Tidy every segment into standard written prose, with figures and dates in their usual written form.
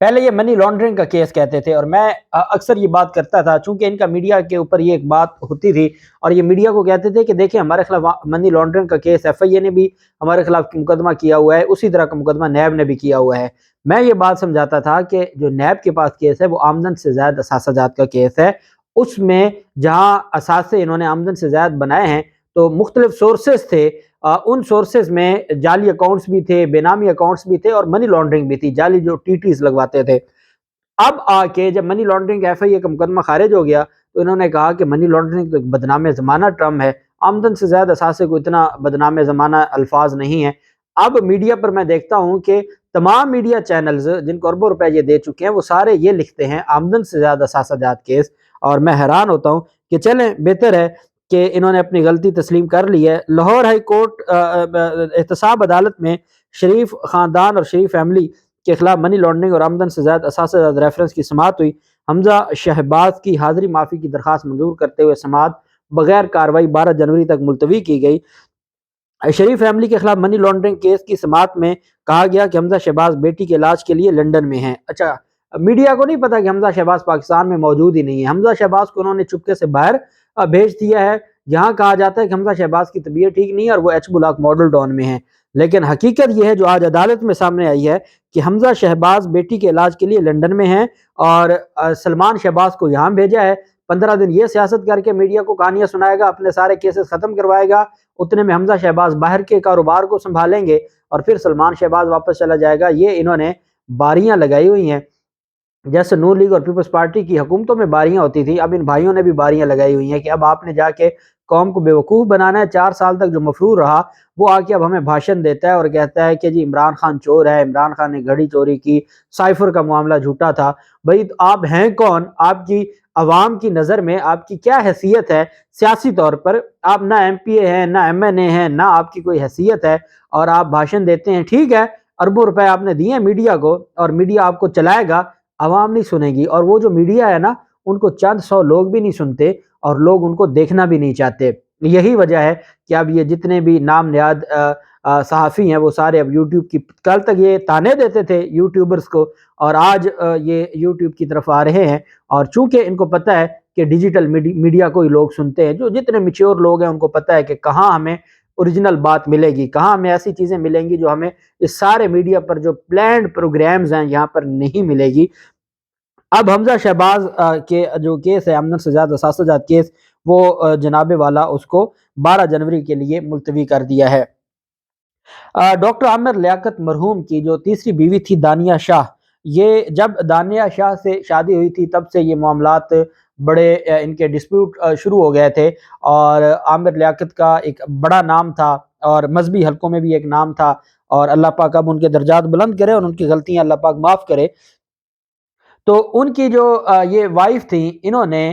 پہلے یہ money laundering کا کیس کہتے تھے، اور میں اکثر یہ بات کرتا تھا، چونکہ ان کا میڈیا کے اوپر یہ ایک بات ہوتی تھی، اور یہ میڈیا کو کہتے تھے کہ دیکھیں ہمارے خلاف منی لانڈرنگ کا کیس ایف آئی اے نے بھی ہمارے خلاف مقدمہ کیا ہوا ہے، اسی طرح کا مقدمہ نیب نے بھی کیا ہوا ہے۔ میں یہ بات سمجھاتا تھا کہ جو نیب کے پاس کیس ہے وہ آمدن سے زائد اثاثہ جات کا کیس ہے، اس میں جہاں اثاثے انہوں نے آمدن سے زائد بنائے ہیں تو مختلف سورسز تھے، ان سورسز میں جعلی اکاؤنٹس بھی تھے، بے نامی اکاؤنٹس بھی تھے، اور منی لانڈرنگ بھی تھی، جعلی جو ٹی ٹیز لگواتے تھے۔ اب آ کے جب منی لانڈرنگ ایف آئی اے کا مقدمہ خارج ہو گیا تو انہوں نے کہا کہ منی لانڈرنگ تو ایک بدنام زمانہ ٹرم ہے، آمدن سے زیادہ اثاثے کو اتنا بدنام زمانہ الفاظ نہیں ہے۔ اب میڈیا پر میں دیکھتا ہوں کہ تمام میڈیا چینلز جن کو اربوں روپے یہ دے چکے ہیں وہ سارے یہ لکھتے ہیں آمدن سے زیادہ اثاثہ جات کیس، اور میں حیران ہوتا ہوں کہ چلیں بہتر ہے کہ انہوں نے اپنی غلطی تسلیم کر لی ہے۔ لاہور ہائی کورٹ احتساب عدالت میں شریف خاندان اور شریف فیملی کے خلاف منی لانڈرنگ اور آمدن سے زائد اثاثہ جات ریفرنس کی سماعت ہوئی۔ حمزہ شہباز کی حاضری معافی کی درخواست منظور کرتے ہوئے سماعت بغیر کارروائی 12 جنوری تک ملتوی کی گئی۔ شریف فیملی کے خلاف منی لانڈرنگ کیس کی سماعت میں کہا گیا کہ حمزہ شہباز بیٹی کے علاج کے لیے لندن میں ہیں۔ اچھا، میڈیا کو نہیں پتا کہ حمزہ شہباز پاکستان میں موجود ہی نہیں ہے، حمزہ شہباز کو انہوں نے چپکے سے باہر بھیج دیا ہے۔ یہاں کہا جاتا ہے کہ حمزہ شہباز کی طبیعت ٹھیک نہیں ہے اور وہ ایچ بلاک ماڈل ٹاؤن میں ہیں، لیکن حقیقت یہ ہے جو آج عدالت میں سامنے آئی ہے کہ حمزہ شہباز بیٹی کے علاج کے لیے لندن میں ہیں، اور سلمان شہباز کو یہاں بھیجا ہے۔ 15 دن یہ سیاست کر کے میڈیا کو کہانیاں سنائے گا، اپنے سارے کیسز ختم کروائے گا، اتنے میں حمزہ شہباز باہر کے کاروبار کو سنبھالیں گے اور پھر سلمان شہباز واپس چلا جائے گا۔ یہ انہوں نے باریاں لگائی ہوئی ہیں، جیسے نون لیگ اور پیپلز پارٹی کی حکومتوں میں باریاں ہوتی تھی، اب ان بھائیوں نے بھی باریاں لگائی ہوئی ہیں کہ اب آپ نے جا کے قوم کو بیوقوف بنانا ہے۔ 4 سال تک جو مفرور رہا وہ آ کے اب ہمیں بھاشن دیتا ہے اور کہتا ہے کہ جی عمران خان چور ہے، عمران خان نے گھڑی چوری کی، سائفر کا معاملہ جھوٹا تھا۔ بھائی آپ ہیں کون؟ آپ کی عوام کی نظر میں آپ کی کیا حیثیت ہے سیاسی طور پر؟ آپ نہ ایم پی اے ہیں، نہ ایم این اے ہیں، نہ آپ کی کوئی حیثیت ہے، اور آپ بھاشن دیتے ہیں۔ ٹھیک ہے، اربوں روپے آپ نے دیے میڈیا کو اور میڈیا آپ کو چلائے گا، عوام نہیں سنے گی، اور وہ جو میڈیا ہے نا ان کو چند 100 لوگ بھی نہیں سنتے اور لوگ ان کو دیکھنا بھی نہیں چاہتے۔ یہی وجہ ہے کہ اب یہ جتنے بھی نام نیاد صحافی ہیں وہ سارے اب یوٹیوب کی، کل تک یہ تانے دیتے تھے یوٹیوبرز کو، اور آج یہ یوٹیوب کی طرف آ رہے ہیں، اور چونکہ ان کو پتہ ہے کہ ڈیجیٹل میڈیا کو ہی لوگ سنتے ہیں، جو جتنے میچور لوگ ہیں ان کو پتہ ہے کہ کہاں ہمیں اوریجنل بات ملے گی، کہاں ہمیں ایسی چیزیں ملیں گی جو ہمیں اس سارے میڈیا پر جو پلانڈ پروگرامز ہیں یہاں پر نہیں ملے گی۔ اب حمزہ شہباز کے جو کیس ہے آمدن سے زیادہ اثاثہ جات کیس، وہ جناب والا اس کو 12 جنوری کے لیے ملتوی کر دیا ہے۔ ڈاکٹر عامر لیاقت مرحوم کی جو تیسری بیوی تھی دانیہ شاہ، یہ جب دانیہ شاہ سے شادی ہوئی تھی تب سے یہ معاملات بڑے ان کے ڈسپیوٹ شروع ہو گئے تھے، اور عامر لیاقت کا ایک بڑا نام تھا اور مذہبی حلقوں میں بھی ایک نام تھا، اور اللہ پاک اب ان کے درجات بلند کرے اور ان کی غلطیاں اللہ پاک معاف کرے۔ تو ان کی جو یہ وائف تھیں، انہوں نے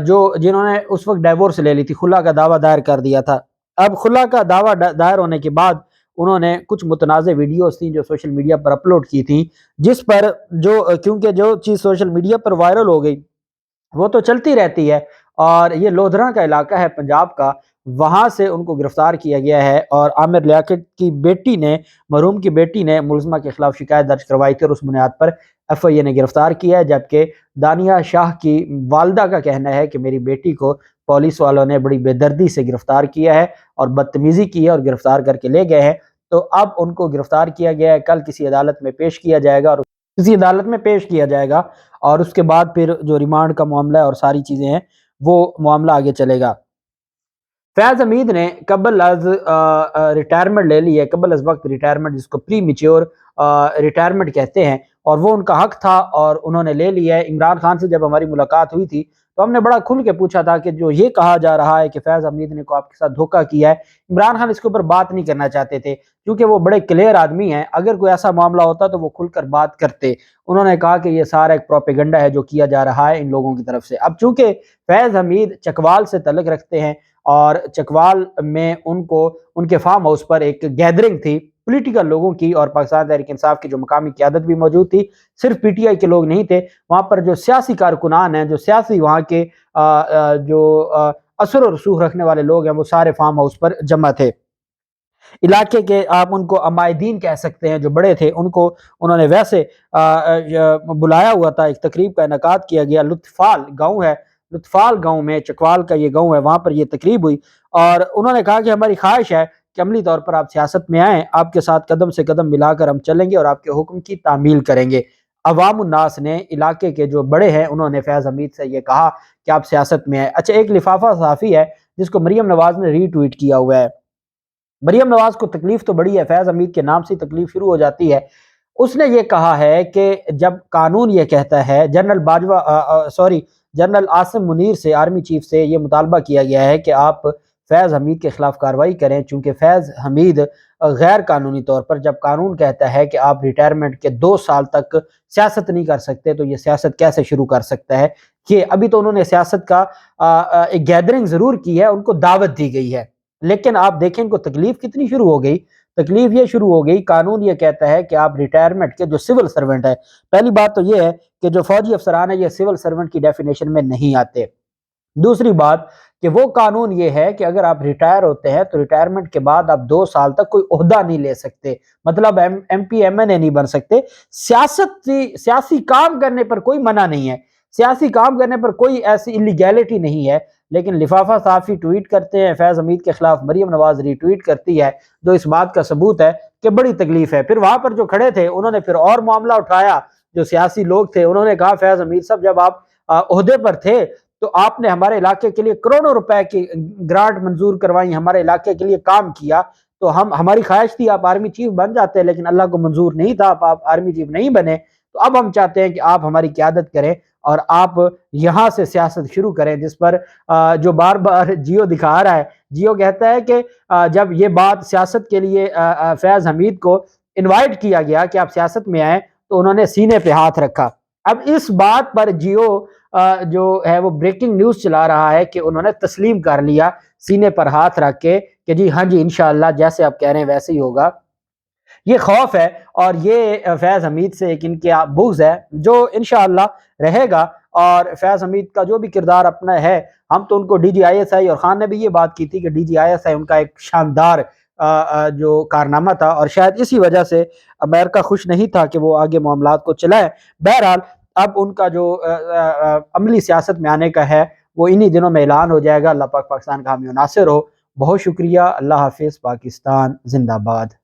جنہوں نے اس وقت ڈیورس لے لی تھی، خلا کا دعویٰ دائر کر دیا تھا۔ اب خلا کا دعویٰ دائر ہونے کے بعد انہوں نے کچھ متنازع ویڈیوز تھیں جو سوشل میڈیا پر اپلوڈ کی تھیں، جس پر کیونکہ جو چیز سوشل میڈیا پر وائرل ہو گئی وہ تو چلتی رہتی ہے، اور یہ لودھراں کا علاقہ ہے پنجاب کا، وہاں سے ان کو گرفتار کیا گیا ہے، اور عامر لیاقت کی بیٹی نے، مرحوم کی بیٹی نے ملزمہ کے خلاف شکایت درج کروائی تھی اور اس بنیاد پر ایف آئی اے نے گرفتار کیا ہے، جبکہ دانیہ شاہ کی والدہ کا کہنا ہے کہ میری بیٹی کو پولیس والوں نے بڑی بے دردی سے گرفتار کیا ہے اور بدتمیزی کی ہے اور گرفتار کر کے لے گئے ہیں۔ تو اب ان کو گرفتار کیا گیا ہے، کل کسی عدالت میں پیش کیا جائے گا، اور کسی عدالت میں پیش کیا جائے گا، اور اس کے بعد پھر جو ریمانڈ کا معاملہ ہے اور ساری چیزیں ہیں وہ معاملہ آگے چلے گا۔ فیض حمید نے قبل از ریٹائرمنٹ لے لی ہے، قبل از وقت ریٹائرمنٹ، جس کو پری میچور ریٹائرمنٹ کہتے ہیں، اور وہ ان کا حق تھا اور انہوں نے لے لیا ہے۔ عمران خان سے جب ہماری ملاقات ہوئی تھی تو ہم نے بڑا کھل کے پوچھا تھا کہ جو یہ کہا جا رہا ہے کہ فیض حمید نے کو آپ کے ساتھ دھوکہ کیا ہے، عمران خان اس کے اوپر بات نہیں کرنا چاہتے تھے کیونکہ وہ بڑے کلیئر آدمی ہیں، اگر کوئی ایسا معاملہ ہوتا تو وہ کھل کر بات کرتے۔ انہوں نے کہا کہ یہ سارا ایک پروپیگنڈا ہے جو کیا جا رہا ہے ان لوگوں کی طرف سے۔ اب چونکہ فیض حمید چکوال سے تعلق رکھتے ہیں اور چکوال میں ان کے فارم ہاؤس پر ایک گیدرنگ تھی پولیٹیکل لوگوں کی، اور پاکستان تحریک انصاف کی جو مقامی قیادت بھی موجود تھی، صرف پی ٹی آئی کے لوگ نہیں تھے، وہاں پر جو سیاسی کارکنان ہیں، جو سیاسی وہاں کے جو اثر و رسوخ رکھنے والے لوگ ہیں، وہ سارے فارم ہاؤس پر جمع تھے۔ علاقے کے آپ ان کو عمائدین کہہ سکتے ہیں جو بڑے تھے، ان کو انہوں نے ویسے بلایا ہوا تھا، ایک تقریب کا انعقاد کیا گیا، لطفال گاؤں ہے، لطفال گاؤں میں، چکوال کا یہ گاؤں ہے، وہاں پر یہ تقریب ہوئی، اور انہوں نے کہا کہ ہماری خواہش ہے کہ عملی طور پر آپ سیاست میں آئیں، آپ کے ساتھ قدم سے قدم ملا کر ہم چلیں گے اور آپ کے حکم کی تعمیل کریں گے۔ عوام الناس نے، علاقے کے جو بڑے ہیں، انہوں نے فیض حمید سے یہ کہا کہ آپ سیاست میں آئیں۔ اچھا، ایک لفافہ صحافی ہے جس کو مریم نواز نے ری ٹویٹ کیا ہوا ہے۔ مریم نواز کو تکلیف تو بڑی ہے، فیض حمید کے نام سے تکلیف شروع ہو جاتی ہے۔ اس نے یہ کہا ہے کہ جب قانون یہ کہتا ہے، جنرل عاصم منیر سے، آرمی چیف سے یہ مطالبہ کیا گیا ہے کہ آپ فیض حمید کے خلاف کارروائی کریں، چونکہ فیض حمید غیر قانونی طور پر، جب قانون کہتا ہے کہ آپ ریٹائرمنٹ کے 2 سال تک سیاست نہیں کر سکتے، تو یہ سیاست کیسے شروع کر سکتا ہے؟ کہ ابھی تو انہوں نے سیاست کا ایک گیدرنگ ضرور کی ہے، ان کو دعوت دی گئی ہے، لیکن آپ دیکھیں ان کو تکلیف کتنی شروع ہو گئی۔ تکلیف یہ شروع ہو گئی، قانون یہ کہتا ہے کہ آپ ریٹائرمنٹ کے، جو سول سرونٹ ہے، پہلی بات تو یہ ہے کہ جو فوجی افسران ہیں یہ سول سرونٹ کی ڈیفینیشن میں نہیں آتے۔ دوسری بات کہ وہ قانون یہ ہے کہ اگر آپ ریٹائر ہوتے ہیں تو ریٹائرمنٹ کے بعد آپ 2 سال تک کوئی عہدہ نہیں لے سکتے، مطلب ایم پی ایم این اے نہیں بن سکتے۔ سیاسی کام کرنے پر کوئی منع نہیں ہے، سیاسی کام کرنے پر کوئی ایسی انلیگیلٹی نہیں ہے، لیکن لفافہ صحافی ٹویٹ کرتے ہیں فیض حمید کے خلاف، مریم نواز ری ٹویٹ کرتی ہے، جو اس بات کا ثبوت ہے کہ بڑی تکلیف ہے۔ پھر وہاں پر جو کھڑے تھے انہوں نے پھر اور معاملہ اٹھایا، جو سیاسی لوگ تھے انہوں نے کہا فیض حمید صاحب جب آپ عہدے پر تھے تو آپ نے ہمارے علاقے کے لیے کروڑوں روپے کی گرانٹ منظور کروائی، ہمارے علاقے کے لیے کام کیا، تو ہماری خواہش تھی آپ آرمی چیف بن جاتے، لیکن اللہ کو منظور نہیں تھا، آپ آرمی چیف نہیں بنے، تو اب ہم چاہتے ہیں کہ آپ ہماری قیادت کریں اور آپ یہاں سے سیاست شروع کریں۔ جس پر جو بار بار جیو دکھا رہا ہے، جیو کہتا ہے کہ جب یہ بات سیاست کے لیے فیض حمید کو انوائٹ کیا گیا کہ آپ سیاست میں آئیں، تو انہوں نے سینے پہ ہاتھ رکھا۔ اب اس بات پر جیو جو ہے وہ بریکنگ نیوز چلا رہا ہے کہ انہوں نے تسلیم کر لیا سینے پر ہاتھ رکھ کے کہ جی ہاں جی انشاءاللہ جیسے آپ کہہ رہے ہیں ویسے ہی ہوگا۔ یہ خوف ہے اور یہ فیض حمید سے ایک ان کے بغض ہے جو انشاءاللہ رہے گا، اور فیض حمید کا جو بھی کردار اپنا ہے، ہم تو ان کو D G I S I, اور خان نے بھی یہ بات کی تھی کہ D G I S I ان کا ایک شاندار جو کارنامہ تھا، اور شاید اسی وجہ سے امریکہ خوش نہیں تھا کہ وہ آگے معاملات کو چلائے۔ بہرحال اب ان کا جو عملی سیاست میں آنے کا ہے وہ انہی دنوں میں اعلان ہو جائے گا۔ اللہ پاک پاکستان کا حامی و ناصر ہو۔ بہت شکریہ، اللہ حافظ، پاکستان زندہ باد۔